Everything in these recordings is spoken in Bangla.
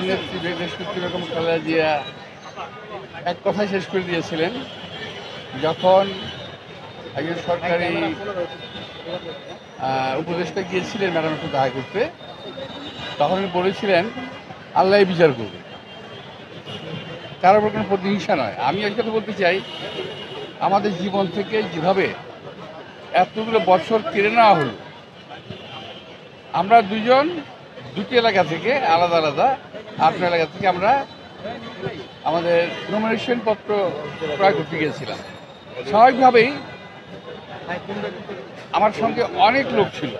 জননেত্রী বেগম বেগম খালেদা জিয়া এক কথায় শেষ করে দিয়েছিলেন, যখন একজন সরকারি উপদেষ্টা গিয়েছিলেন ম্যাডামের সাথে দেখা করতে, তখন উনি বলেছিলেন আল্লাহ বিচার করবে, কারোর উপর কোনো প্রতিহিংসা নয়। আমি এক কথা বলতে চাই, আমাদের জীবন থেকে যেভাবে এতগুলো বছর কেড়ে নেওয়া হলো, আমরা দুজন দুটি এলাকা থেকে আলাদা আলাদা, আপনার এলাকা থেকে আমরা আমাদের নমিনেশন পত্র ক্রয় করতে গিয়েছিলাম। স্বাভাবিকভাবেই আমার সঙ্গে অনেক লোক ছিল,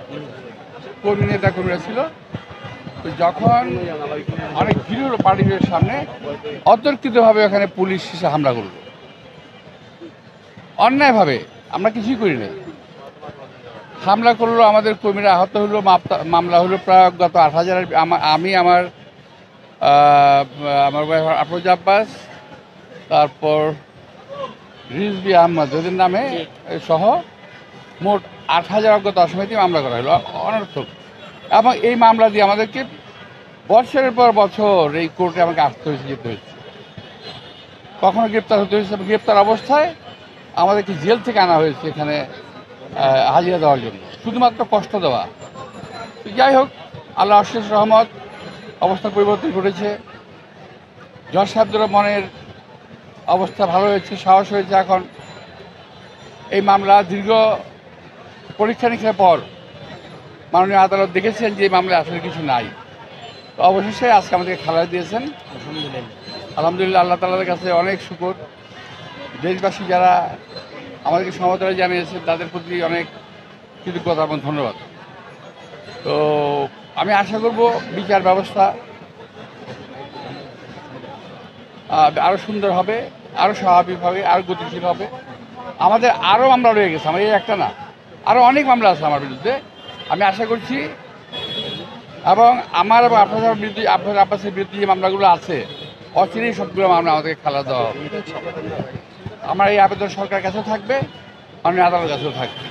কর্মী নেতা কর্মীরা ছিল। তো যখন অনেক ভিড় হলো পার্টির সামনে, অতর্কিতভাবে ওখানে পুলিশ এসে হামলা করলো অন্যায়ভাবে। আমরা কিছুই করি নাই, হামলা করলো, আমাদের কর্মীরা আহত হলো, মামলা হলো প্রায় গত 8,000। আমি আমার ভাই আফরোজ আব্বাস, তারপর রিজভী আহমদ ওদের নামে সহ মোট 8,000 অজ্ঞাত আসামিতে মামলা করা হলো অনর্থক। এবং এই মামলা দিয়ে আমাদেরকে বছরের পর বছর এই কোর্টে আমাকে আসতে হয়েছে, যেতে হয়েছে, কখনো গ্রেপ্তার হতে হয়েছে। গ্রেপ্তার অবস্থায় আমাদেরকে জেল থেকে আনা হয়েছে এখানে হাজিরা দেওয়ার জন্য, শুধুমাত্র কষ্ট দেওয়া। যাই হোক, আল্লাহ অশেষ রহমত, অবস্থার পরিবর্তন ঘটেছে। জজ সাহেবদের মনের অবস্থা ভালো হয়েছে, সাহস হয়েছে। এখন এই মামলা দীর্ঘ পরীক্ষা নিরীক্ষার পর মাননীয় আদালত দেখেছেন যে এই মামলায় আসলে কিছু নাই। তো অবশেষে আজকে আমাদেরকে খালাস দিয়েছেন, আলহামদুলিল্লাহ। আল্লাহ তাআলার কাছে অনেক শুকর। দেশবাসী যারা আমাদেরকে সমবেদনা জানিয়েছেন তাদের প্রতি অনেক কৃতজ্ঞতা এবং ধন্যবাদ। তো আমি আশা করব বিচার ব্যবস্থা আরও সুন্দর হবে, আরও স্বাভাবিক হবে, আরও গতিশীল হবে। আমাদের আরও মামলা রয়ে গেছে, আমার এই একটা না, আরও অনেক মামলা আছে আমার বিরুদ্ধে। আমি আশা করছি, এবং আমার এবং আপনার বিরুদ্ধে, আপনার আব্বাসের বিরুদ্ধে যে মামলাগুলো আছে, অচিরেই সবগুলো মামলা আমাদেরকে খালাস দেওয়া হবে। আমার এই আবেদন সরকারের কাছেও থাকবে, মাননীয় আদালতের কাছেও থাকবে।